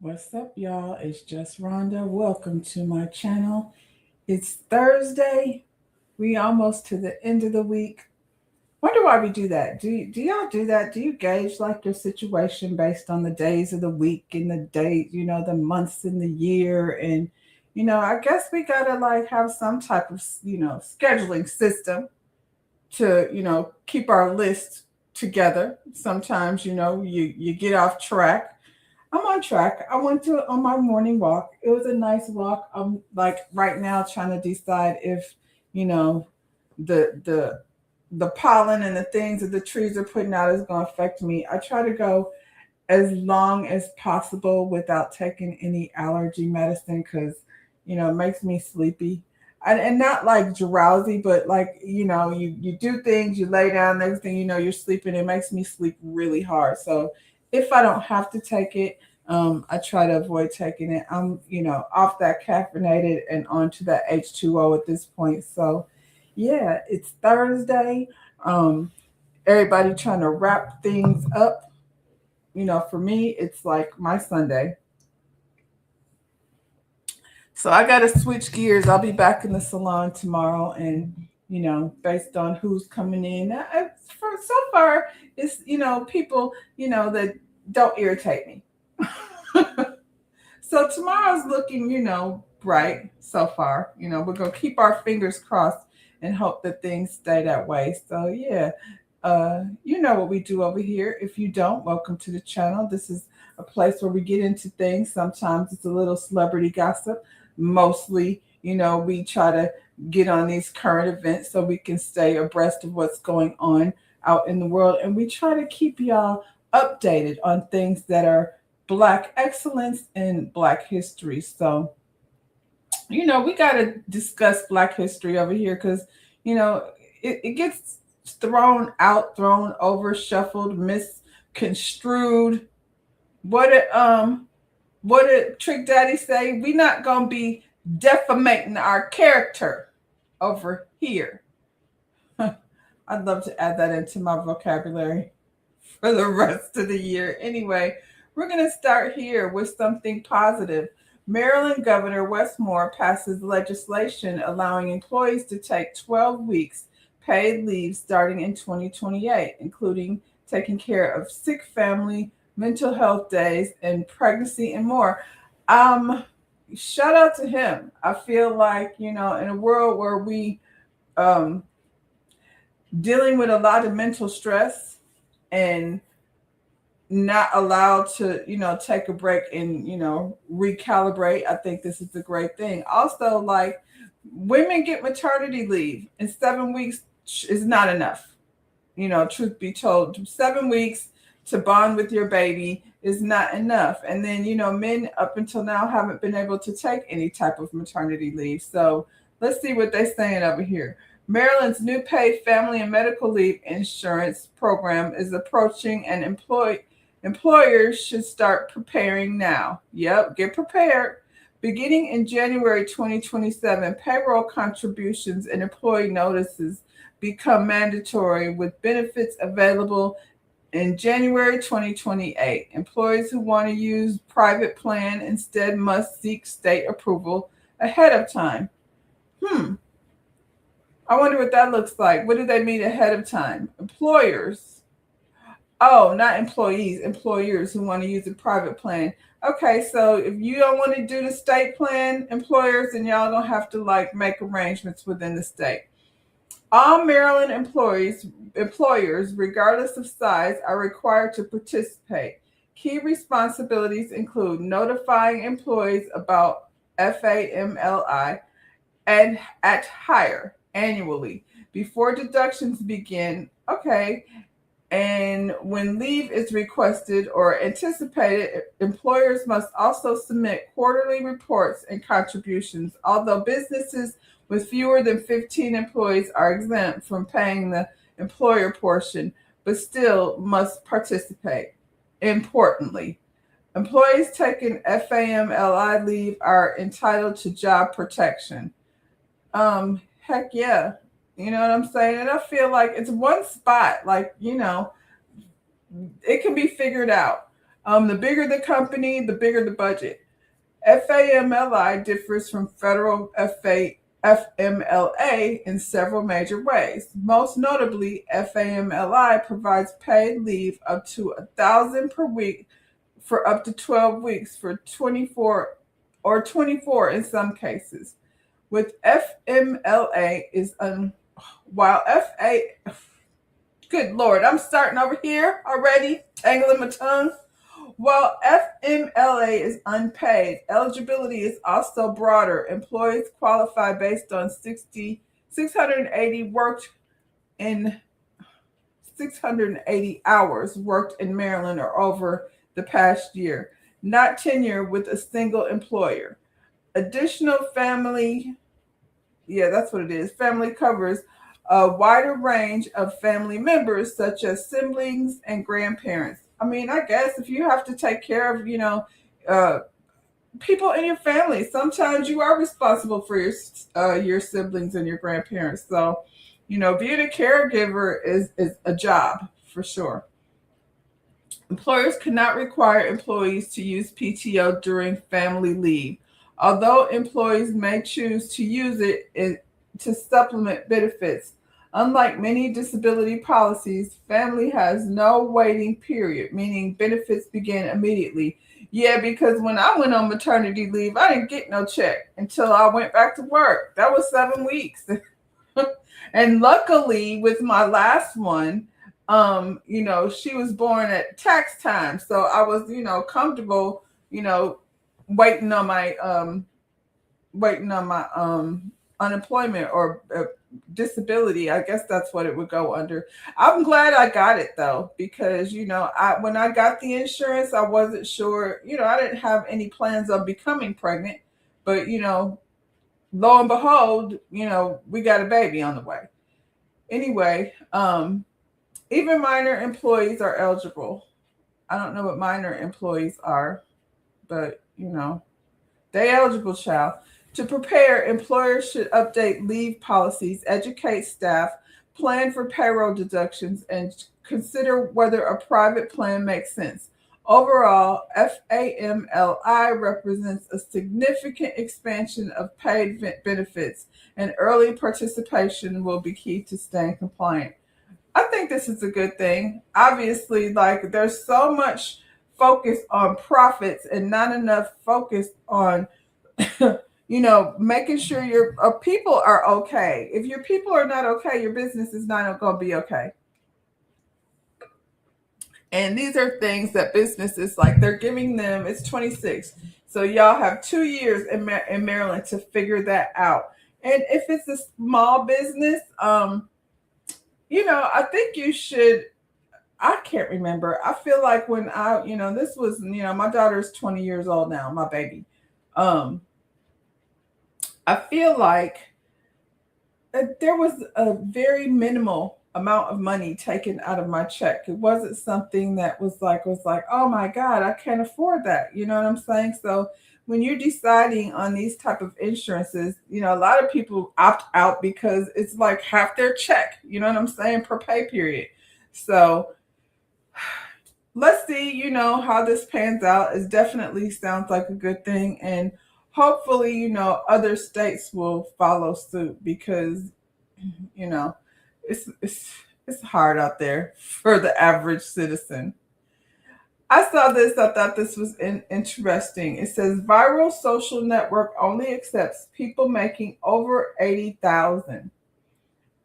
What's up, y'all? It's just Rhonda. Welcome to my channel. It's Thursday. We almost to the end of the week. Wonder why we do that. Do y'all do that? Do you gauge like your situation based on the days of the week and the date, the months in the year? And I guess we gotta like have some type of scheduling system to keep our list together. Sometimes you get off track. I'm on track. I went to on my morning walk. It was a nice walk. I'm like right now trying to decide if, you know, the the pollen and the things that the trees are putting out is going to affect me. I try to go as long as possible without taking any allergy medicine because it makes me sleepy. And not like drowsy, but like you do things, you lay down, next thing you know you're sleeping. It makes me sleep really hard. So if I don't have to take it, I try to avoid taking it. I'm off that caffeinated and onto that H2O at this point. So yeah, it's Thursday. um Everybody trying to wrap things up. For me, it's like my Sunday. So I got to switch gears. I'll be back in the salon tomorrow, and based on who's coming in, for so far, it's people that don't irritate me. So tomorrow's looking bright so far. We're gonna keep our fingers crossed and hope that things stay that way. So yeah, you know what we do over here. If you don't, welcome to the channel. This is a place where we get into things. Sometimes it's a little celebrity gossip. Mostly, we try to get on these current events so we can stay abreast of what's going on out in the world. And we try to keep y'all updated on things that are Black excellence and Black history. So, we got to discuss Black history over here because, you know, it gets thrown out, thrown over, shuffled, misconstrued. What did Trick Daddy say? We not gonna be defamating our character over here. I'd love to add that into my vocabulary for the rest of the year. Anyway, we're going to start here with something positive. Maryland Governor Westmore passes legislation allowing employees to take 12 weeks paid leave starting in 2028, including taking care of sick family, mental health days, and pregnancy and more. Um, Shout out to him. I feel like, in a world where we um dealing with a lot of mental stress and not allowed to take a break and recalibrate, I think this is a great thing. Also, like, women get maternity leave and 7 weeks is not enough. Truth be told, 7 weeks to bond with your baby is not enough. And then men up until now haven't been able to take any type of maternity leave. So let's see what they're saying over here. Maryland's new paid family and medical leave insurance program is approaching, and employers should start preparing now. Yep, get prepared. Beginning in January 2027, payroll contributions and employee notices become mandatory with benefits available in January 2028. Employees who want to use private plan instead must seek state approval ahead of time. Hmm. I wonder what that looks like. What do they mean ahead of time? Employers. Oh, not employees, employers who want to use a private plan. Okay, so if you don't want to do the state plan, employers, then y'all don't have to like make arrangements within the state. All Maryland employers, regardless of size, are required to participate. Key responsibilities include notifying employees about FAMLI and at hire annually before deductions begin. Okay, and when leave is requested or anticipated, employers must also submit quarterly reports and contributions, although businesses with fewer than 15 employees are exempt from paying the employer portion, but still must participate. Importantly, employees taking FAMLI leave are entitled to job protection. Heck yeah. You know what I'm saying? And I feel like it's one spot, like, it can be figured out. The bigger the company, the bigger the budget. FAMLI differs from federal FMLA in several major ways. Most notably, FAMLI provides paid leave up to 1,000 per week for up to 12 weeks for 24 or 24 in some cases. With FMLA is while FA good lord, I'm starting over here already, tangling my tongue. While FMLA is unpaid, eligibility is also broader. Employees qualify based on 680 worked in 680 hours worked in Maryland or over the past year, not tenure with a single employer. Additional family, yeah, that's what it is. Family covers a wider range of family members, such as siblings and grandparents. I mean, I guess if you have to take care of, uh, people in your family, sometimes you are responsible for your siblings and your grandparents. So, being a caregiver is a job for sure. Employers cannot require employees to use PTO during family leave, although employees may choose to use to supplement benefits. Unlike many disability policies, family has no waiting period, meaning benefits begin immediately. Yeah, because when I went on maternity leave, I didn't get no check until I went back to work. That was 7 weeks. And luckily, with my last one, she was born at tax time, so I was, comfortable, you know, waiting on my unemployment or disability. I guess that's what it would go under. I'm glad I got it though, because I when I got the insurance, I wasn't sure. I didn't have any plans of becoming pregnant, but lo and behold, we got a baby on the way. Anyway, even minor employees are eligible. I don't know what minor employees are, but they eligible, child. To prepare, employers should update leave policies, educate staff, plan for payroll deductions, and consider whether a private plan makes sense. Overall, FAMLI represents a significant expansion of paid benefits, and early participation will be key to staying compliant. I think this is a good thing. Obviously, like there's so much focus on profits and not enough focus on, making sure your people are okay. If your people are not okay, your business is not going to be okay. And these are things that businesses like they're giving them. It's 26, so y'all have 2 years in Maryland to figure that out. And if it's a small business, I think you should. I can't remember. I feel like when this was, my daughter's 20 years old now, my baby. Um, I feel like there was a very minimal amount of money taken out of my check. It wasn't something that was like, oh my God, I can't afford that. You know what I'm saying? So when you're deciding on these type of insurances, a lot of people opt out because it's like half their check, you know what I'm saying, per pay period. So let's see, how this pans out. It definitely sounds like a good thing. And hopefully, other states will follow suit because, you know, it's hard out there for the average citizen. I saw this. I thought this was interesting. It says viral social network only accepts people making over 80,000.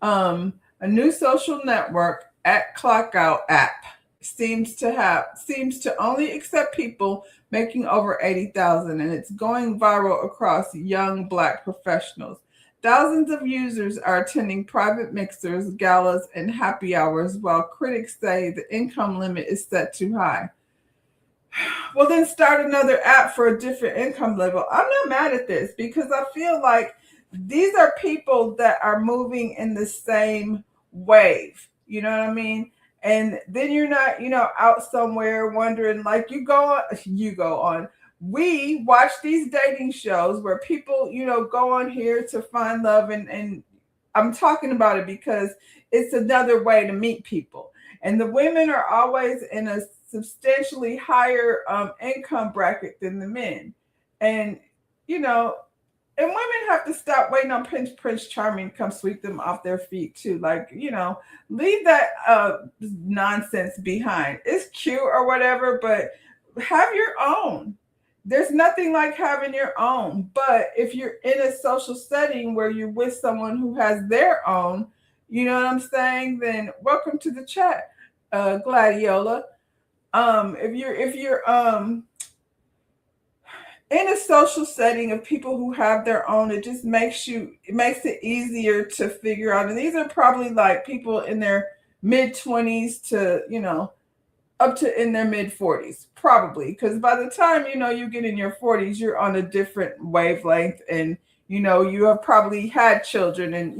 A new social network at Clockout app seems to only accept people making over 80,000, and it's going viral across young black professionals. Thousands of users are attending private mixers, galas, and happy hours, while critics say the income limit is set too high. Well, then start another app for a different income level. I'm not mad at this because I feel like these are people that are moving in the same wave. You know what I mean? And then you're not, out somewhere wondering, like you go on. We watch these dating shows where people, go on here to find love, and I'm talking about it because it's another way to meet people. And the women are always in a substantially higher income bracket than the men. And, you know, and women have to stop waiting on Prince Charming to come sweep them off their feet too. Like, leave that nonsense behind. It's cute or whatever, but have your own. There's nothing like having your own. But if you're in a social setting where you're with someone who has their own, you know what I'm saying? Then welcome to the chat, Gladiola. If you're in a social setting of people who have their own, it makes it easier to figure out. And these are probably like people in their mid 20s to, up to in their mid 40s, probably. Because by the time, you get in your 40s, you're on a different wavelength, and, you have probably had children, and,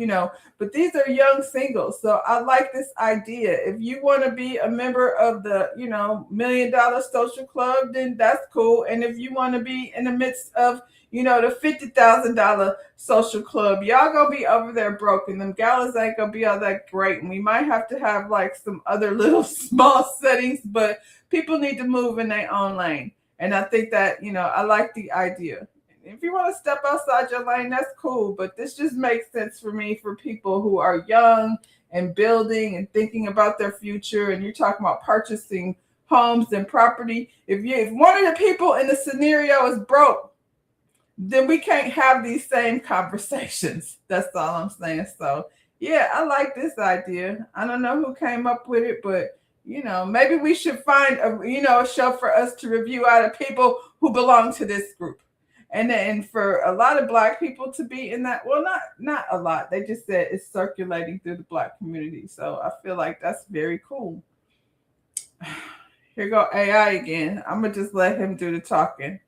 but these are young singles. So I like this idea. If you want to be a member of the, $1 million social club, then that's cool. And if you want to be in the midst of, the $50,000 social club, y'all gonna be over there broke, and them galas ain't gonna be all that great. And we might have to have like some other little small settings, but people need to move in their own lane. And I think that, I like the idea. If you want to step outside your lane, that's cool. But this just makes sense for me for people who are young and building and thinking about their future. And you're talking about purchasing homes and property. If one of the people in the scenario is broke, then we can't have these same conversations. That's all I'm saying. So yeah, I like this idea. I don't know who came up with it, but maybe we should find a show for us to review out of people who belong to this group. And then for a lot of Black people to be in that, well, not a lot. They just said it's circulating through the Black community. So I feel like that's very cool. Here go AI again. I'm going to just let him do the talking.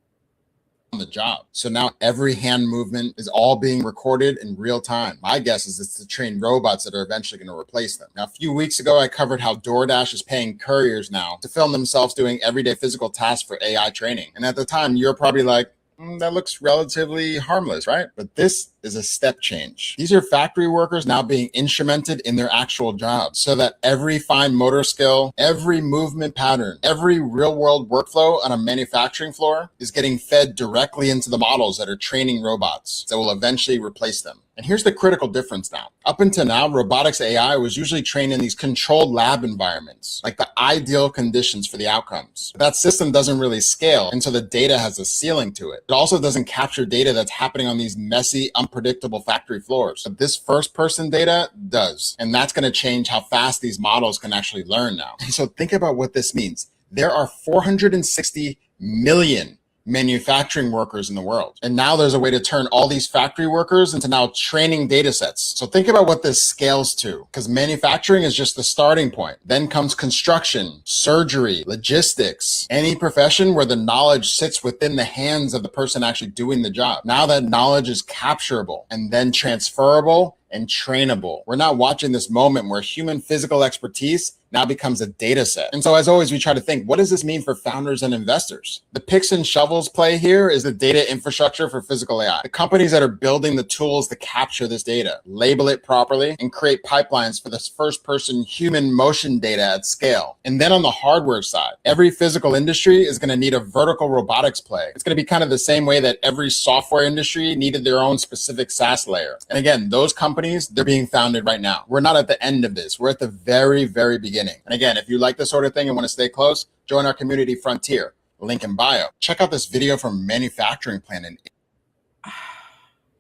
On the job. So now every hand movement is all being recorded in real time. My guess is it's to train robots that are eventually going to replace them. Now, a few weeks ago, I covered how DoorDash is paying couriers now to film themselves doing everyday physical tasks for AI training. And at the time, you're probably like, that looks relatively harmless, right? But this is a step change. These are factory workers now being instrumented in their actual jobs so that every fine motor skill, every movement pattern, every real world workflow on a manufacturing floor is getting fed directly into the models that are training robots that will eventually replace them. And here's the critical difference now. Up until now, robotics AI was usually trained in these controlled lab environments, like the ideal conditions for the outcomes. But that system doesn't really scale, and so the data has a ceiling to it. It also doesn't capture data that's happening on these messy, unpredictable factory floors. But this first-person data does, and that's going to change how fast these models can actually learn now. So think about what this means. There are 460 million manufacturing workers in the world. And now there's a way to turn all these factory workers into now training data sets. So think about what this scales to, because manufacturing is just the starting point. Then comes construction, surgery, logistics, any profession where the knowledge sits within the hands of the person actually doing the job. Now that knowledge is capturable and then transferable and trainable. We're now watching this moment where human physical expertise now becomes a data set. And so as always, we try to think, what does this mean for founders and investors? The picks and shovels play here is the data infrastructure for physical AI. The companies that are building the tools to capture this data, label it properly, and create pipelines for this first person human motion data at scale. And then on the hardware side, every physical industry is going to need a vertical robotics play. It's going to be kind of the same way that every software industry needed their own specific SaaS layer. And again, those companies, they're being founded right now. We're not at the end of this. We're at the very, very beginning. And again, if you like this sort of thing and want to stay close, join our community Frontier, link in bio. Check out this video from Manufacturing Planet.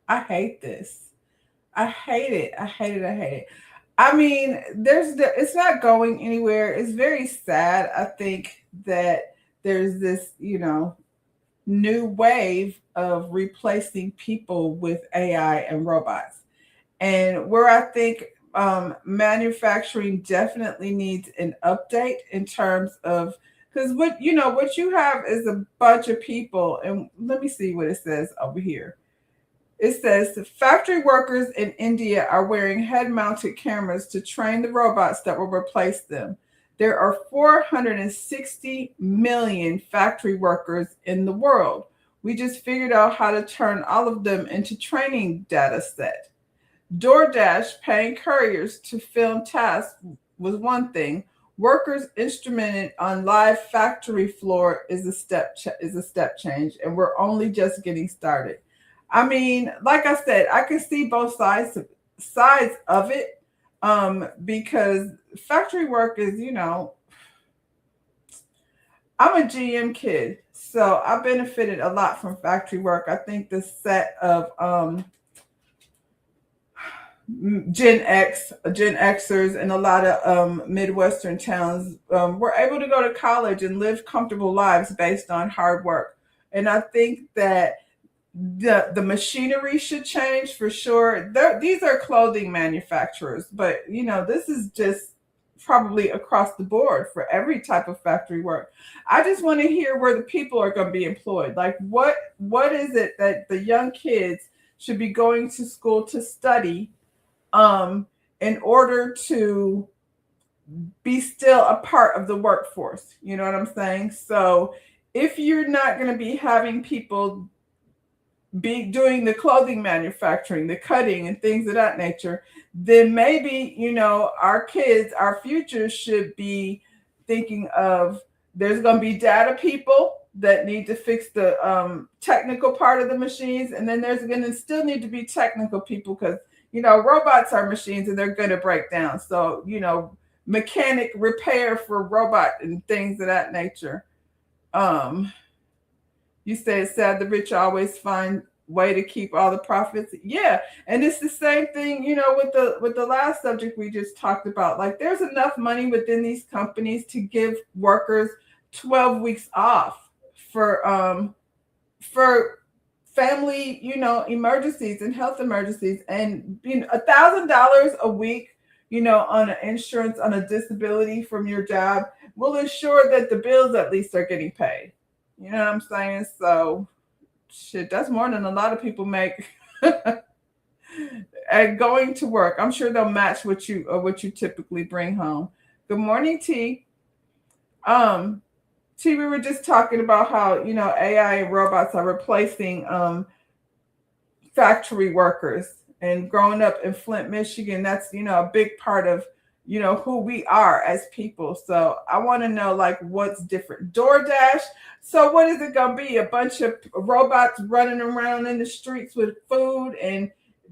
I hate this. I hate it. I hate it. I hate it. I mean, it's not going anywhere. It's very sad. I think that there's this, new wave of replacing people with AI and robots. And where I think manufacturing definitely needs an update in terms of, because what you have is a bunch of people, and let me see what it says over here. It says the factory workers in India are wearing head-mounted cameras to train the robots that will replace them. There are 460 million factory workers in the world. We just figured out how to turn all of them into training data set. DoorDash paying couriers to film tasks was one thing. Workers instrumented on live factory floor is a step change, and we're only just getting started. I mean, like I said, I can see both sides of it, because factory work is, I'm a GM kid, so I benefited a lot from factory work. I think the set of Gen Xers in a lot of Midwestern towns were able to go to college and live comfortable lives based on hard work. And I think that the machinery should change for sure. These are clothing manufacturers, but this is just probably across the board for every type of factory work. I just want to hear where the people are going to be employed. Like what is it that the young kids should be going to school to study um, in order to be still a part of the workforce. You know what I'm saying? So if you're not going to be having people be doing the clothing manufacturing, the cutting, and things of that nature, then maybe, our kids, our future should be thinking of there's going to be data people that need to fix the technical part of the machines. And then there's going to still need to be technical people because, robots are machines and they're going to break down. So, mechanic repair for robot and things of that nature. Um, you say it's sad the rich always find way to keep all the profits. Yeah, and it's the same thing, with the last subject we just talked about. Like, there's enough money within these companies to give workers 12 weeks off for family, emergencies and health emergencies, and $1,000 a week, on an insurance on a disability from your job will ensure that the bills at least are getting paid. You know what I'm saying? So, shit, that's more than a lot of people make at going to work. I'm sure they'll match what you typically bring home. Good morning, T. T, we were just talking about how AI and robots are replacing factory workers. And growing up in Flint, Michigan, that's a big part of who we are as people. So I want to know, like, what's different. DoorDash. So what is it gonna be? A bunch of robots running around in the streets with food, and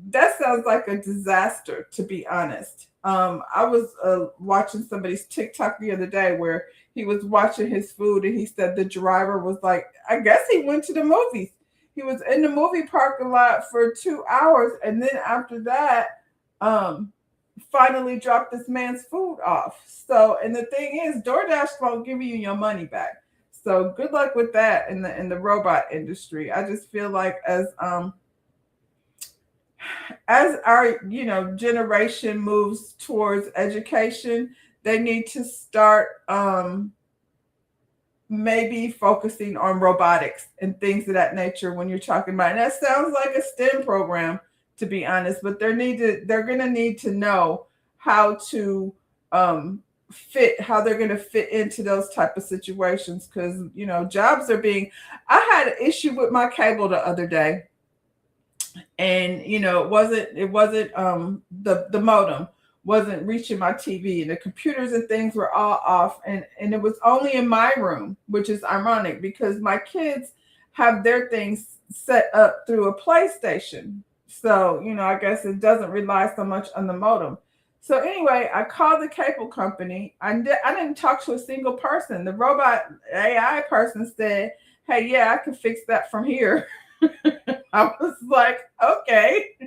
that sounds like a disaster, to be honest. I was watching somebody's TikTok the other day where he was watching his food, and he said the driver was like, I guess he went to the movies. He was in the movie parking lot for 2 hours, and then after that, finally dropped this man's food off. So, and the thing is, DoorDash won't give you your money back. So good luck with that in the robot industry. I just feel like as our generation moves towards education, they need to start maybe focusing on robotics and things of that nature when you're talking about. And that sounds like a STEM program, to be honest, but they're going to need to know how to how they're going to fit into those type of situations, because jobs are being. I had an issue with my cable the other day, and it wasn't the modem wasn't reaching my TV, and the computers and things were all off, and it was only in my room, which is ironic because my kids have their things set up through a PlayStation. So, I guess it doesn't rely so much on the modem. So anyway, I called the cable company. I didn't talk to a single person. The robot AI person said, hey, yeah, I can fix that from here. I was like, okay.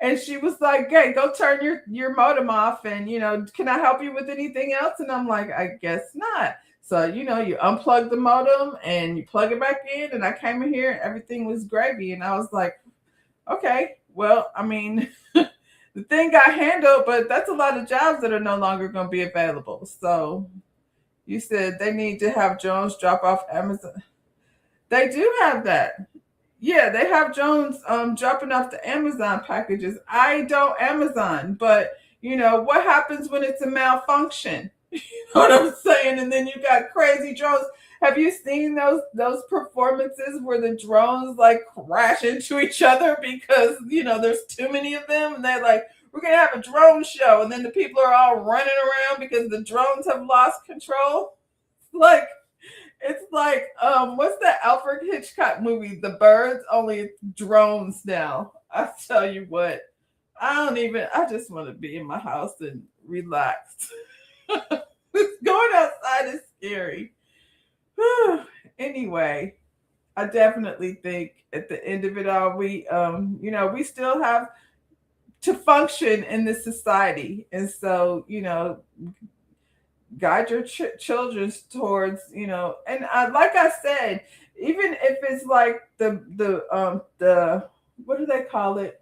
And she was like, hey, go turn your modem off, and, can I help you with anything else? And I'm like, I guess not. So, you unplug the modem and you plug it back in. And I came in here and everything was gravy. And I was like, okay, well, I mean, the thing got handled, but that's a lot of jobs that are no longer going to be available. So you said they need to have Jones drop off Amazon. They do have that. Yeah, they have Jones dropping off the Amazon packages. I don't Amazon, but what happens when it's a malfunction? You know what I'm saying? And then you got crazy drones. Have you seen those performances where the drones like crash into each other because there's too many of them, and they're like, we're going to have a drone show. And then the people are all running around because the drones have lost control. Like, it's like, what's that Alfred Hitchcock movie, The Birds? Only it's drones now. I tell you what, I just want to be in my house and relax. Going outside is scary. Anyway, I definitely think at the end of it all, we still have to function in this society. And so, guide your children towards, and like I said, even if it's like the what do they call it,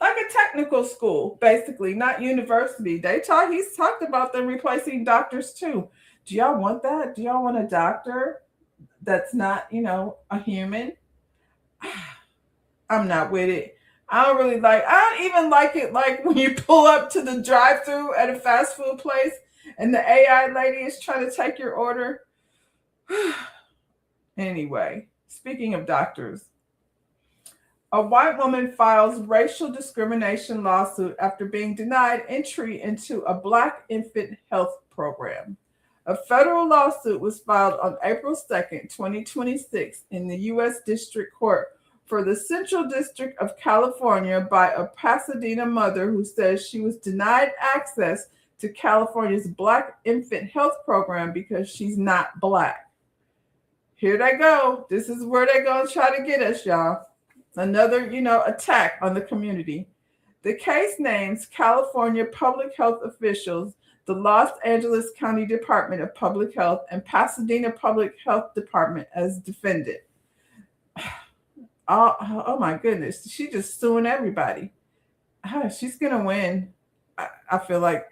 like a technical school, basically, not university. He's talked about them replacing doctors too. Do y'all want that? Do y'all want a doctor that's not, a human? I'm not with it. I don't even like it like when you pull up to the drive through at a fast food place and the AI lady is trying to take your order. Anyway, speaking of doctors, a white woman files racial discrimination lawsuit after being denied entry into a black infant health program. A federal lawsuit was filed on April 2nd, 2026 in the U.S. District Court for the Central District of California by a Pasadena mother who says she was denied access to California's Black Infant Health Program because she's not Black. Here they go. This is where they're going to try to get us, y'all. Another, attack on the community. The case names California public health officials, the Los Angeles County Department of Public Health, and Pasadena Public Health Department as defendant. Oh my goodness. She's just suing everybody. She's going to win. I feel like,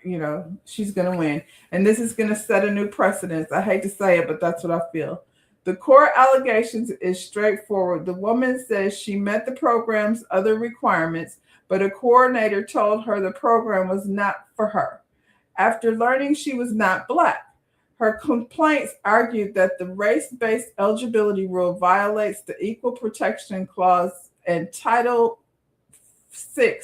she's going to win. And this is going to set a new precedence. I hate to say it, but that's what I feel. The core allegations is straightforward. The woman says she met the program's other requirements, but a coordinator told her the program was not for her. After learning she was not Black, her complaints argued that the race-based eligibility rule violates the Equal Protection Clause and Title VI,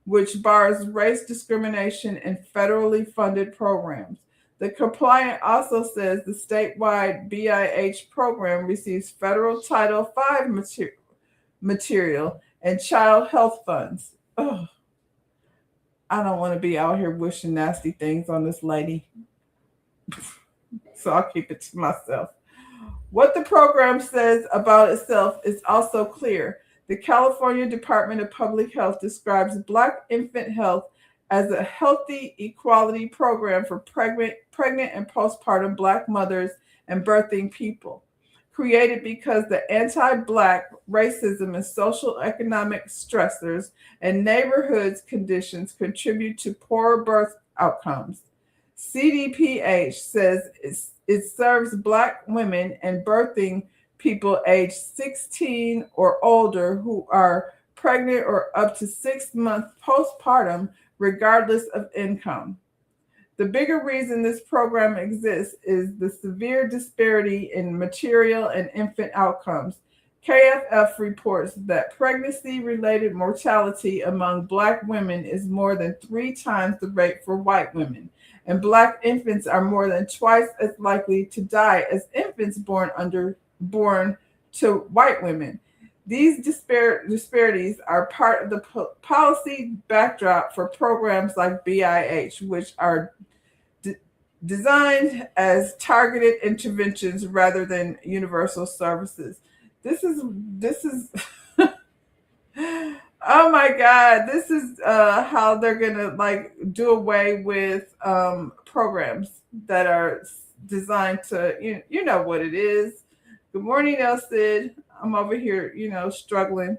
which bars race discrimination in federally funded programs. The complaint also says the statewide BIH program receives federal Title V material and child health funds. Ugh. I don't want to be out here wishing nasty things on this lady. So I'll keep it to myself. What the program says about itself is also clear. The California Department of Public Health describes Black infant health as a healthy equality program for pregnant and postpartum Black mothers and birthing people, created because the anti-Black racism and social economic stressors and neighborhoods conditions contribute to poorer birth outcomes. CDPH says it serves Black women and birthing people aged 16 or older who are pregnant or up to 6 months postpartum, regardless of income. The bigger reason this program exists is the severe disparity in material and infant outcomes. KFF reports that pregnancy-related mortality among Black women is more than 3 times the rate for white women, and Black infants are more than twice as likely to die as infants born to white women. These disparities are part of the policy backdrop for programs like BIH, which are designed as targeted interventions rather than universal services. This is oh my God, this is how they're gonna do away with programs that are designed to, you know what it is. Good morning, El Cid. I'm over here, struggling.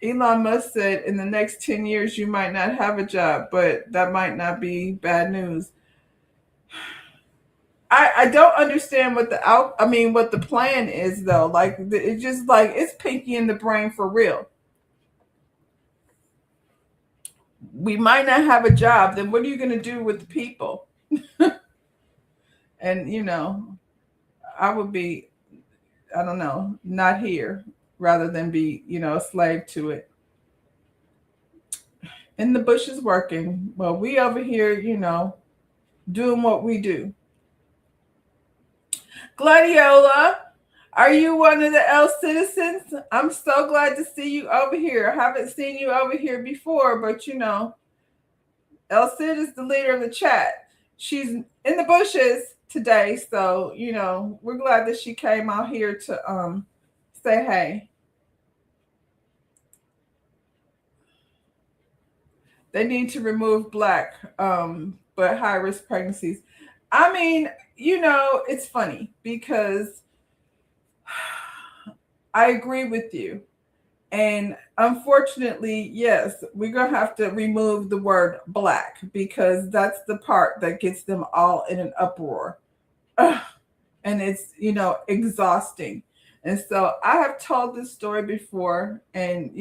Elon Musk said in the next 10 years, you might not have a job, but that might not be bad news. I don't understand what the plan is though. Like, it's just like, it's pinky in the brain for real. We might not have a job. Then what are you going to do with the people? And, I would be, I don't know, not here. rather than be, a slave to it. In the bush is working. Well, we over here, doing what we do. Gladiola, are you one of the L citizens? I'm so glad to see you over here. I haven't seen you over here before, but El Cid is the leader of the chat. She's in the bushes today, so we're glad that she came out here to say hey. They need to remove black, but high risk pregnancies. I mean, it's funny because I agree with you. And unfortunately, yes, we're going to have to remove the word black because that's the part that gets them all in an uproar. Ugh. And it's, exhausting. And so I have told this story before, and,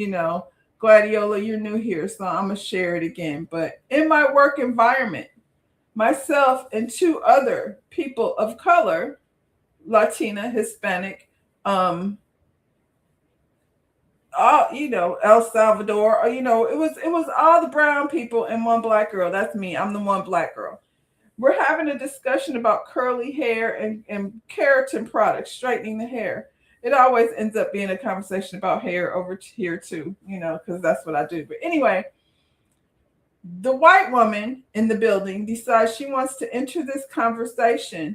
Gladiola, you're new here, so I'm going to share it again. But in my work environment, myself and two other people of color, Latina, Hispanic, El Salvador, it was all the brown people and one black girl. That's me. I'm the one black girl. We're having a discussion about curly hair and keratin products, straightening the hair. It always ends up being a conversation about hair over here too, because that's what I do. But anyway, the white woman in the building decides she wants to enter this conversation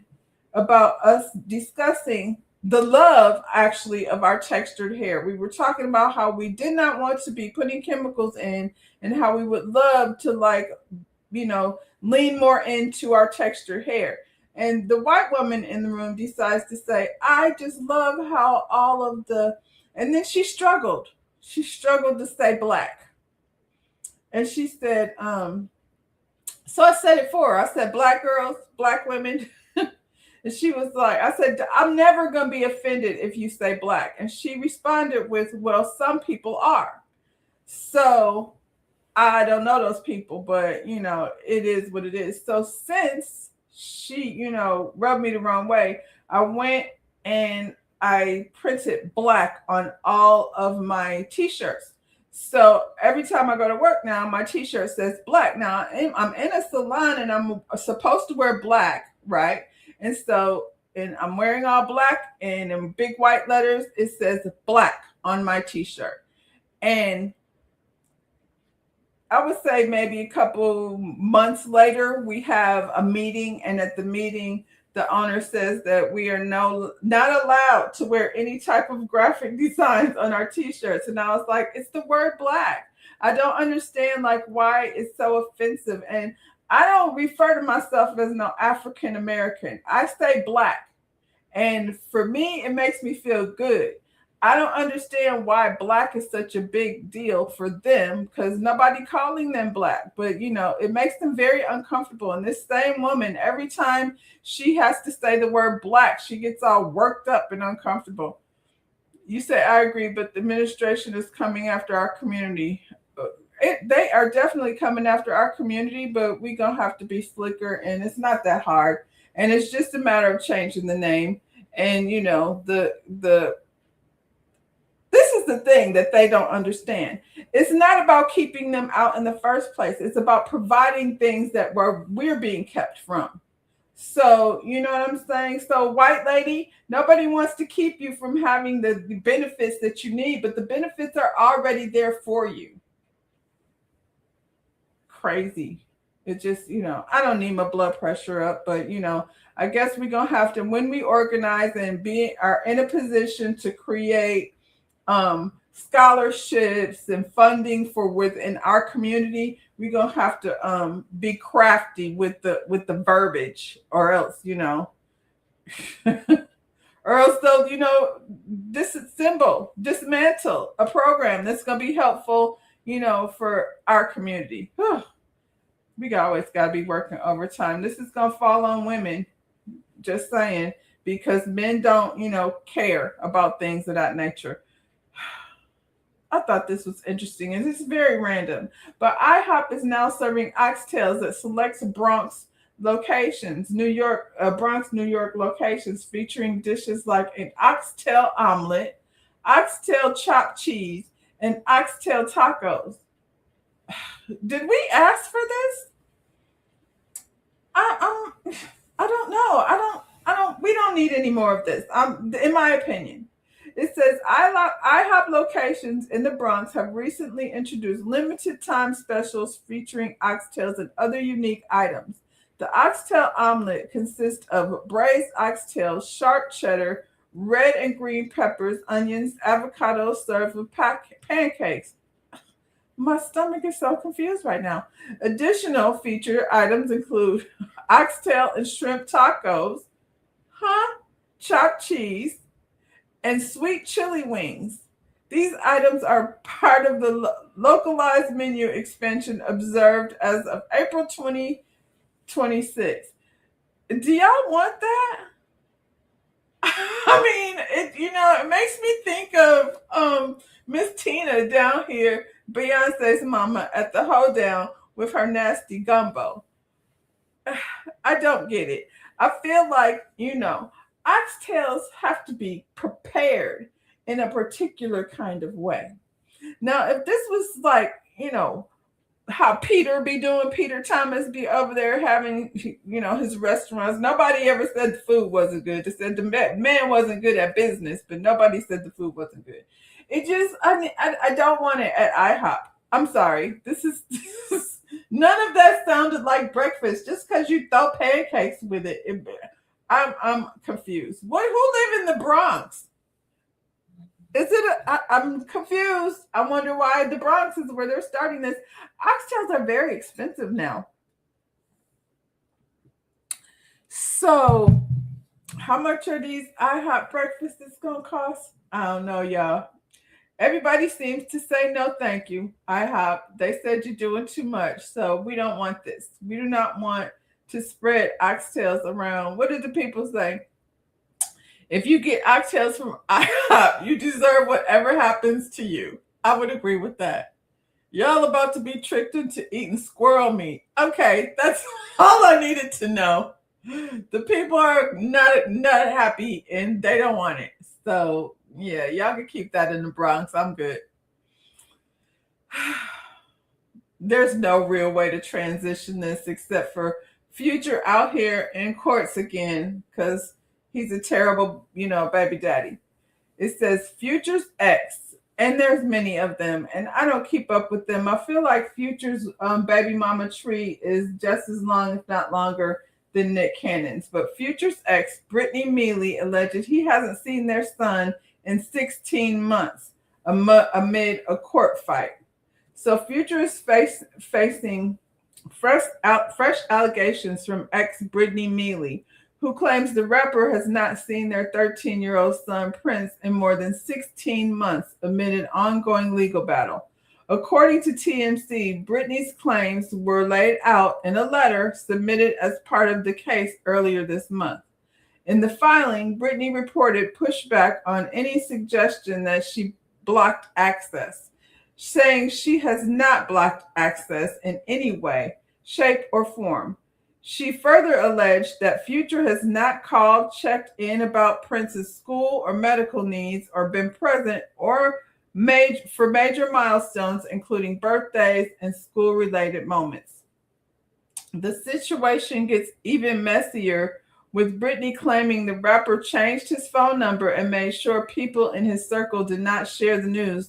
about us discussing the love actually of our textured hair. We were talking about how we did not want to be putting chemicals in and how we would love to lean more into our textured hair. And the white woman in the room decides to say, I just love how and then she struggled. She struggled to say black. And she said, so I said it for her. I said, black girls, black women. And she was like, I said, I'm never going to be offended if you say black. And she responded with, well, some people are. So I don't know those people, but, it is what it is. So since she, rubbed me the wrong way, I went and I printed black on all of my T-shirts. So every time I go to work now, my T-shirt says black. Now I'm in a salon and I'm supposed to wear black, right? And so, and I'm wearing all black, and in big white letters, it says black on my T-shirt. And I would say maybe a couple months later, we have a meeting, and at the meeting, the owner says that we are not allowed to wear any type of graphic designs on our T-shirts. And I was like, it's the word black. I don't understand why it's so offensive. And I don't refer to myself as no African American. I say black. And for me, it makes me feel good. I don't understand why black is such a big deal for them because nobody calling them black. But, it makes them very uncomfortable. And this same woman, every time she has to say the word black, she gets all worked up and uncomfortable. You say, I agree, but the administration is coming after our community. They are definitely coming after our community, but we're going to have to be slicker, and it's not that hard. And it's just a matter of changing the name. And, this is the thing that they don't understand. It's not about keeping them out in the first place. It's about providing things that we're being kept from. So, you know what I'm saying? So, white lady, nobody wants to keep you from having the benefits that you need, but the benefits are already there for you. Crazy. It just, I don't need my blood pressure up, but, I guess we're going to have to, when we organize and are in a position to create scholarships and funding for within our community, we're going to have to be crafty with the verbiage, or else, or else they'll, dismantle a program that's going to be helpful, for our community. We always got to be working overtime. This is going to fall on women, just saying, because men don't, care about things of that nature. I thought this was interesting, and it's very random. But IHOP is now serving oxtails at select Bronx locations, Bronx, New York locations, featuring dishes like an oxtail omelet, oxtail chopped cheese, and oxtail tacos. Did we ask for this? I I don't know. We don't need any more of this. In my opinion. It says IHOP locations in the Bronx have recently introduced limited time specials featuring oxtails and other unique items. The oxtail omelet consists of braised oxtail, sharp cheddar, red and green peppers, onions, avocados served with pancakes. My stomach is so confused right now. Additional featured items include oxtail and shrimp tacos, huh? Chopped cheese, and sweet chili wings. These items are part of the localized menu expansion observed as of April 2026. Do y'all want that? I mean, it makes me think of Miss Tina down here, Beyonce's mama at the hoedown with her nasty gumbo. I don't get it. I feel like, oxtails have to be prepared in a particular kind of way. Now, if this was like, how Peter Thomas be over there having, his restaurants. Nobody ever said the food wasn't good. They said the man wasn't good at business, but nobody said the food wasn't good. It just, I don't want it at IHOP. I'm sorry. None of that sounded like breakfast. Just because you throw pancakes with it, I'm confused. Who live in the Bronx? I'm confused. I wonder why the Bronx is where they're starting this. Oxtails are very expensive now. So, how much are these IHOP breakfasts going to cost? I don't know, y'all. Everybody seems to say no, thank you. IHOP. They said you're doing too much, so we don't want this. We do not want to spread oxtails around. What did the people say? If you get oxtails from IHOP, you deserve whatever happens to you. I would agree with that. Y'all about to be tricked into eating squirrel meat. Okay, that's all I needed to know. The people are not happy and they don't want it. So yeah, y'all can keep that in the Bronx. I'm good. There's no real way to transition this except for Future out here in courts again because he's a terrible, baby daddy. It says Future's ex, and there's many of them, and I don't keep up with them. I feel like Future's baby mama tree is just as long, if not longer, than Nick Cannon's. But Future's ex, Brittany Mealy, alleged he hasn't seen their son in 16 months amid a court fight. So Future is facing fresh allegations from ex Brittany Mealy, who claims the rapper has not seen their 13-year-old son Prince in more than 16 months amid an ongoing legal battle. According to TMZ, Brittany's claims were laid out in a letter submitted as part of the case earlier this month. In the filing, Brittany reported pushback on any suggestion that she blocked access, saying she has not blocked access in any way, shape, or form. She further alleged that Future has not called, checked in about Prince's school or medical needs, or been present or for major milestones, including birthdays and school-related moments. The situation gets even messier, with Brittany claiming the rapper changed his phone number and made sure people in his circle did not share the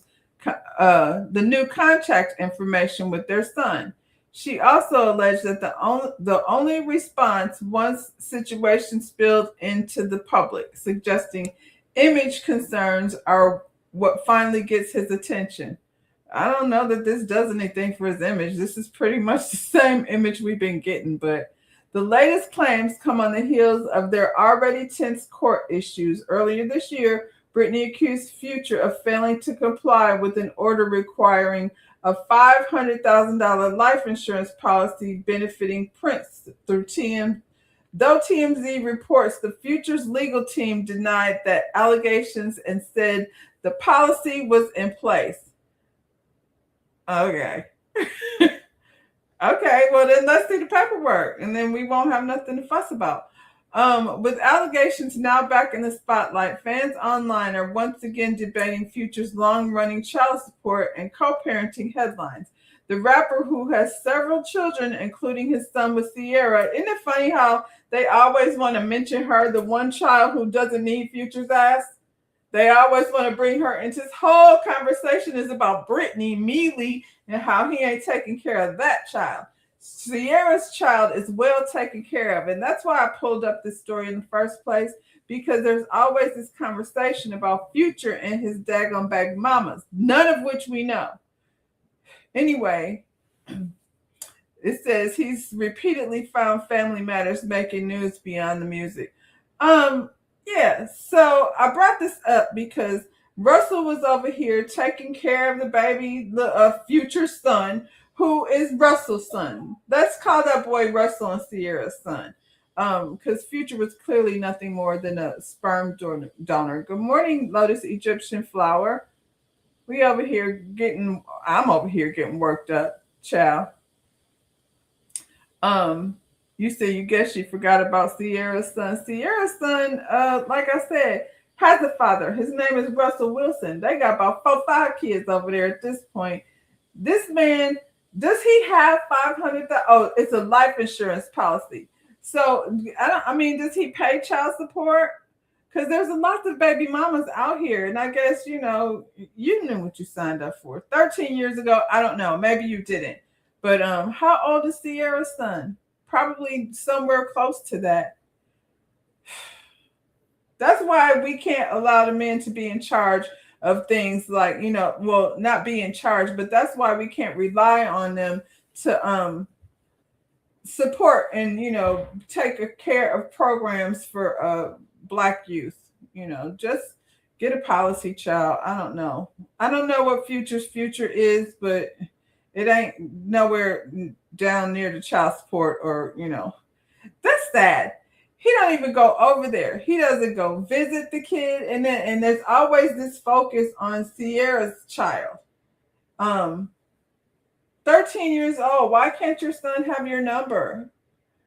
new contact information with their son. She also alleged that the only response once situation spilled into the public, suggesting image concerns are what finally gets his attention. I don't know that this does anything for his image. This is pretty much the same image we've been getting, but the latest claims come on the heels of their already tense court issues. Earlier this year, Brittany accused Future of failing to comply with an order requiring a $500,000 life insurance policy benefiting Prince through TMZ. Though TMZ reports the Future's legal team denied that allegations and said the policy was in place. Okay. Okay, well then let's see the paperwork and then we won't have nothing to fuss about. With allegations now back in the spotlight, fans online are once again debating Future's long-running child support and co-parenting headlines. The rapper, who has several children, including his son with Sierra, isn't it funny how they always want to mention her, the one child who doesn't need Future's ass? They always want to bring her into this whole conversation is about Brittany Mealy and how he ain't taking care of that child. Sierra's child is well taken care of. And that's why I pulled up this story in the first place, because there's always this conversation about Future and his daggone baby mamas, none of which we know. Anyway, it says he's repeatedly found Family Matters making news beyond the music. Yeah, so I brought this up because Russell was over here taking care of the baby, the Future son, who is Russell's son. Let's call that boy Russell and Sierra's son, because Future was clearly nothing more than a sperm donor. Good morning, Lotus Egyptian Flower. I'm over here getting worked up, child. You said you guess you forgot about Sierra's son. Sierra's son, like I said, has a father. His name is Russell Wilson. They got about 4-5 kids over there at this point. This man, does he have 500? Oh, it's a life insurance policy. So does he pay child support? Because there's a lot of baby mamas out here, and I guess you knew what you signed up for 13 years ago. I don't know, maybe you didn't. But how old is Sierra's son? Probably somewhere close to that. That's why we can't allow the men to be in charge of things like, not be in charge, but that's why we can't rely on them to support and, take care of programs for Black youth. Just get a policy, child. I don't know what Future's future is, but it ain't nowhere down near the child support or, that's sad. He don't even go over there. He doesn't go visit the kid. And there's always this focus on Sierra's child. 13 years old. Why can't your son have your number?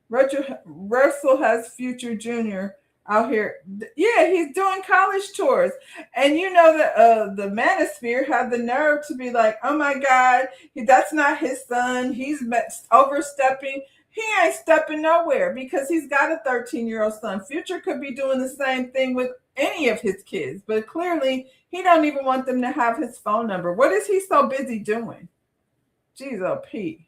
Russell has Future Jr. out here. Yeah, he's doing college tours. And the Manosphere had the nerve to be like, oh my God, that's not his son. He's overstepping. He ain't stepping nowhere because he's got a 13-year-old son. Future could be doing the same thing with any of his kids, but clearly he don't even want them to have his phone number. What is he so busy doing? Jeez, oh Pete.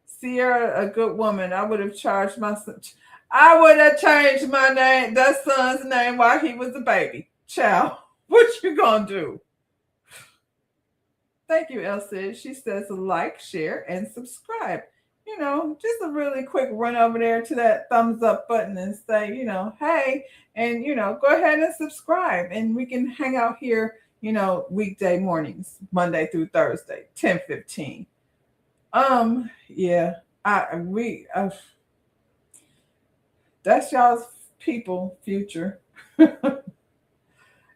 Sierra, a good woman. I would have changed my name, that son's name, while he was a baby. Child, what you gonna do? Thank you, Elsa. She says like, share, and subscribe. Just a really quick run over there to that thumbs up button and say, hey, and, go ahead and subscribe. And we can hang out here, weekday mornings, Monday through Thursday, 10:15. Yeah, that's y'all's people, Future.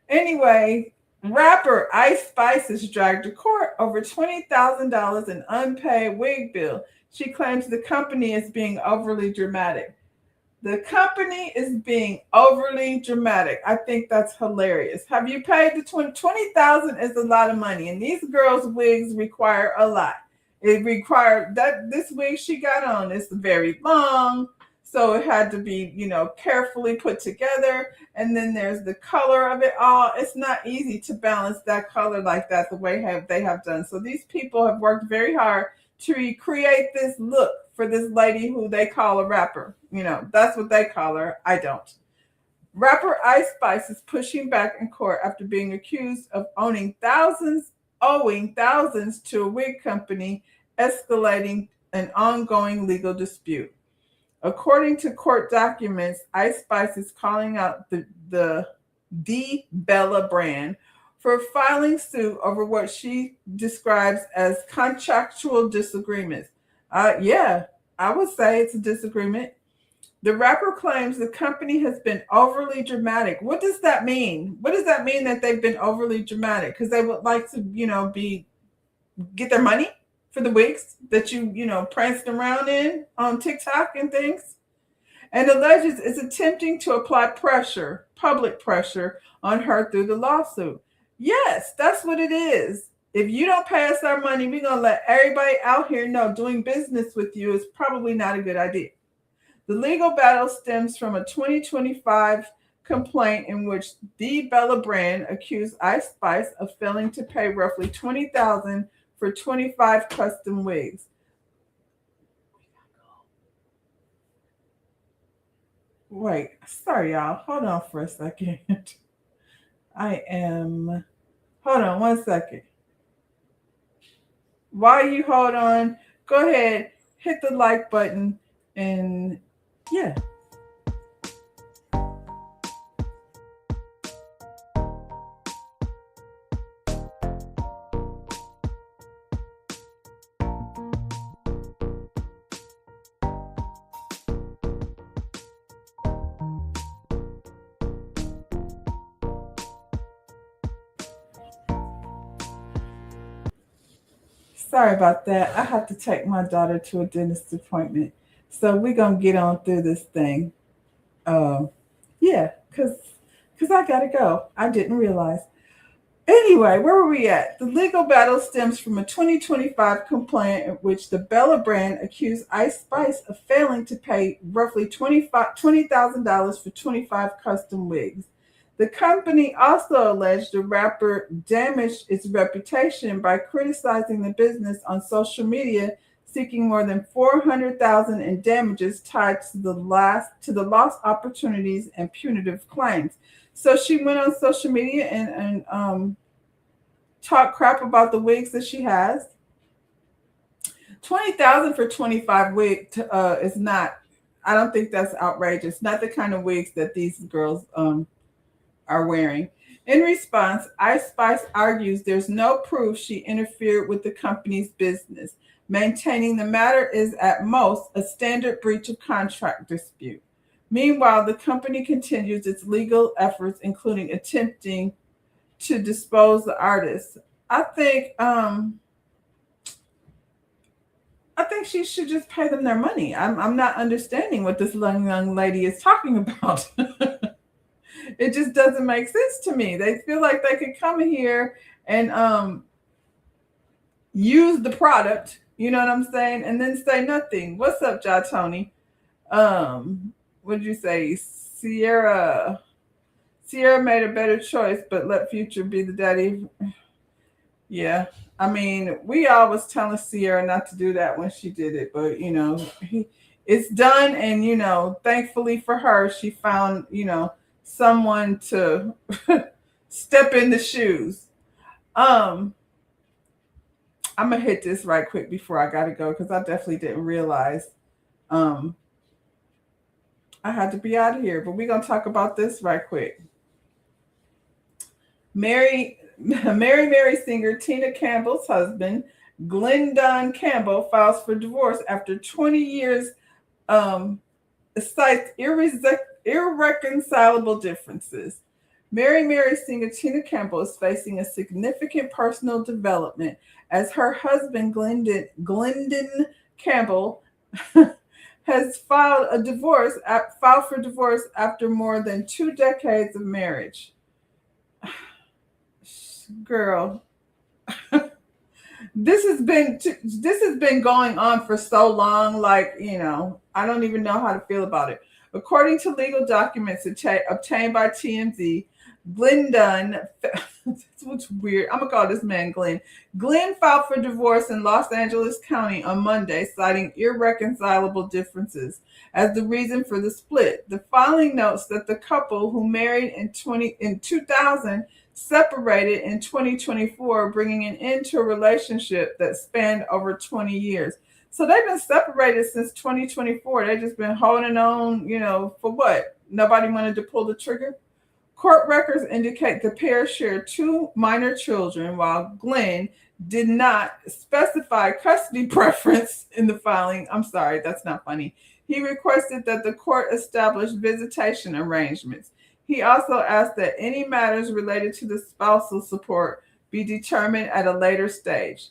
Anyway, rapper Ice Spice is dragged to court over $20,000 in unpaid wig bill. She claims the company is being overly dramatic. The company is being overly dramatic. I think that's hilarious. Have you paid the $20,000 is a lot of money, and these girls' wigs require a lot. It required this wig she got on is very long, so it had to be, carefully put together. And then there's the color of it all. It's not easy to balance that color like that the way they have done. So these people have worked very hard to recreate this look for this lady who they call a rapper. That's what they call her. I don't. Rapper Ice Spice is pushing back in court after being accused of owing thousands to a wig company, escalating an ongoing legal dispute. According to court documents, Ice Spice is calling out the Bella brand for filing suit over what she describes as contractual disagreements. Yeah, I would say it's a disagreement. The rapper claims the company has been overly dramatic. What does that mean? What does that mean that they've been overly dramatic? Because they would like to, get their money for the wigs that you pranced around in on TikTok and things. and alleges it's attempting to apply pressure, public pressure, on her through the lawsuit. Yes, that's what it is. If you don't pay us our money, we're going to let everybody out here know doing business with you is probably not a good idea. The legal battle stems from a 2025 complaint in which the Bella brand accused Ice Spice of failing to pay roughly $20,000 for 25 custom wigs. Wait, sorry, y'all. Hold on for a second. Hold on 1 second. While you hold on, go ahead, hit the like button, and yeah. Sorry about that. I have to take my daughter to a dentist appointment. So we're gonna get on through this thing. Um, yeah, cause I gotta go. I didn't realize. Anyway, where were we at? The legal battle stems from a 2025 complaint in which the Bella brand accused Ice Spice of failing to pay roughly $20,000 for 25 custom wigs. The company also alleged the rapper damaged its reputation by criticizing the business on social media, seeking more than 400,000 in damages tied to the lost opportunities and punitive claims. So she went on social media and talk crap about the wigs that she has. 20,000 for 25 wigs is not. I don't think that's outrageous. Not the kind of wigs that these girls are wearing. In response, Ice Spice argues there's no proof she interfered with the company's business, maintaining the matter is at most a standard breach of contract dispute. Meanwhile, the company continues its legal efforts, including attempting to dispose the artist. I think she should just pay them their money. I'm not understanding what this young lady is talking about. It just doesn't make sense to me. They feel like they could come here and use the product, you know what I'm saying, and then say nothing. What's up, Ja Tony? What did you say? Sierra made a better choice, but let Future be the daddy. Yeah. I mean, we always telling Sierra not to do that when she did it, but it's done, and thankfully for her, she found, someone to step in the shoes. I'm gonna hit this right quick before I gotta go because I definitely didn't realize I had to be out of here, but we're gonna talk about this right quick. Mary singer Tina Campbell's husband, Glendon Campbell, files for divorce after 20 years, cites irreconcilable differences. Mary singer Tina Campbell is facing a significant personal development as her husband, Glendon Campbell, has filed for divorce after more than 2 decades of marriage. Girl, this has been going on for so long. Like, I don't even know how to feel about it. According to legal documents obtained by TMZ, Glendon, what's weird, I'm gonna call this man Glenn. Glenn filed for divorce in Los Angeles County on Monday, citing irreconcilable differences as the reason for the split. The filing notes that the couple, who married in 2000, separated in 2024, bringing an end to a relationship that spanned over 20 years. So they've been separated since 2024. They've just been holding on, for what? Nobody wanted to pull the trigger? Court records indicate the pair shared 2 minor children, while Glenn did not specify custody preference in the filing. I'm sorry, that's not funny. He requested that the court establish visitation arrangements. He also asked that any matters related to the spousal support be determined at a later stage.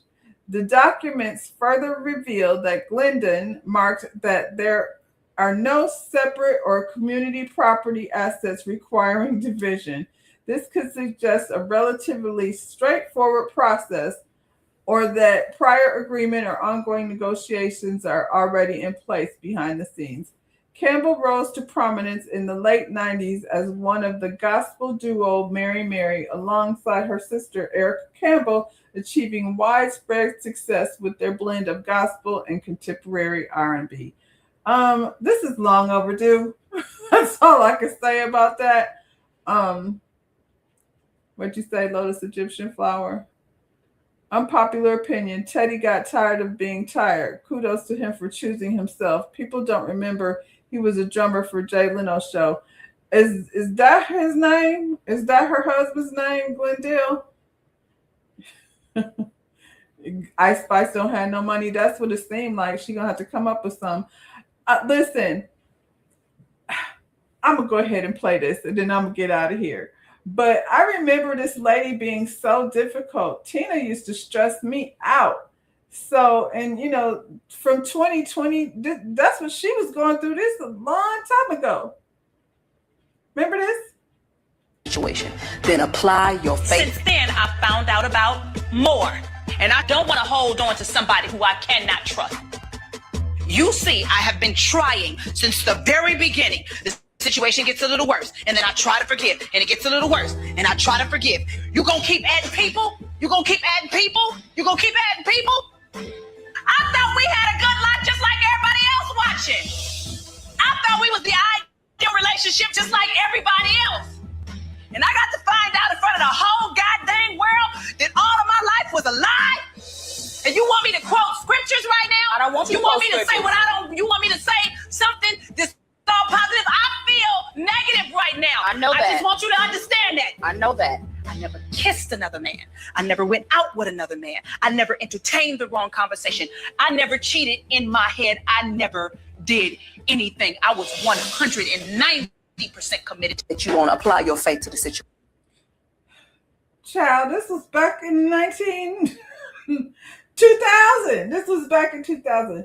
The documents further revealed that Glendon marked that their are no separate or community property assets requiring division. This could suggest a relatively straightforward process or that prior agreement or ongoing negotiations are already in place behind the scenes. Campbell rose to prominence in the late 90s as one of the gospel duo Mary Mary, alongside her sister Erica Campbell, achieving widespread success with their blend of gospel and contemporary R&B. This is long overdue. That's all I can say about that. What'd you say, Lotus Egyptian Flower? Unpopular opinion. Teddy got tired of being tired. Kudos to him for choosing himself. People don't remember he was a drummer for Jay Leno's show. Is that his name? Is that her husband's name, Glendale? Ice Spice don't have no money. That's what it seemed like. She gonna have to come up with some. Listen, I'm gonna go ahead and play this, and then I'm gonna get out of here. But I remember this lady being so difficult. Tina used to stress me out. So, and from 2020, that's what she was going through this a long time ago. Remember this? Situation. Then apply your faith. Since then, I found out about more. And I don't want to hold on to somebody who I cannot trust. You see, I have been trying since the very beginning. The situation gets a little worse, and then I try to forgive, and it gets a little worse, and I try to forgive. You gonna keep adding people? You gonna keep adding people? You gonna keep adding people? I thought we had a good life just like everybody else watching. I thought we was the ideal relationship just like everybody else. And I got to find out in front of the whole goddamn world that all of my life was a lie. And you want me to quote scriptures right now? I don't want you want me to say what I don't. You want me to say something that's all positive? I feel negative right now. I know that. I just want you to understand that. I know that. I never kissed another man. I never went out with another man. I never entertained the wrong conversation. I never cheated in my head. I never did anything. I was 190% committed. That you won't apply your faith to the situation. Child, this was back in 2000. This was back in 2000.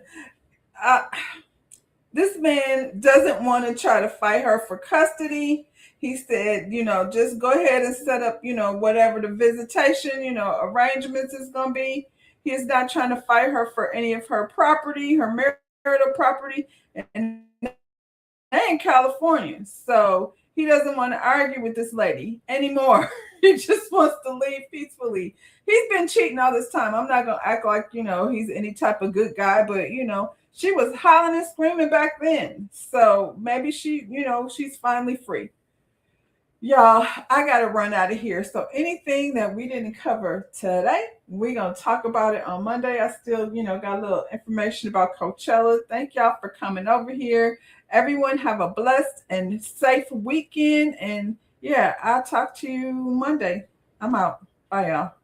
This man doesn't want to try to fight her for custody. He said, just go ahead and set up, whatever the visitation, arrangements is going to be. He is not trying to fight her for any of her property, her marital property, and in California. So he doesn't want to argue with this lady anymore. He just wants to leave peacefully. He's been cheating all this time. I'm not going to act like, he's any type of good guy, but, she was hollering and screaming back then. So maybe she, she's finally free. Y'all, I got to run out of here. So anything that we didn't cover today, we're going to talk about it on Monday. I still, got a little information about Coachella. Thank y'all for coming over here. Everyone have a blessed and safe weekend. And yeah, I'll talk to you Monday. I'm out. Bye, y'all.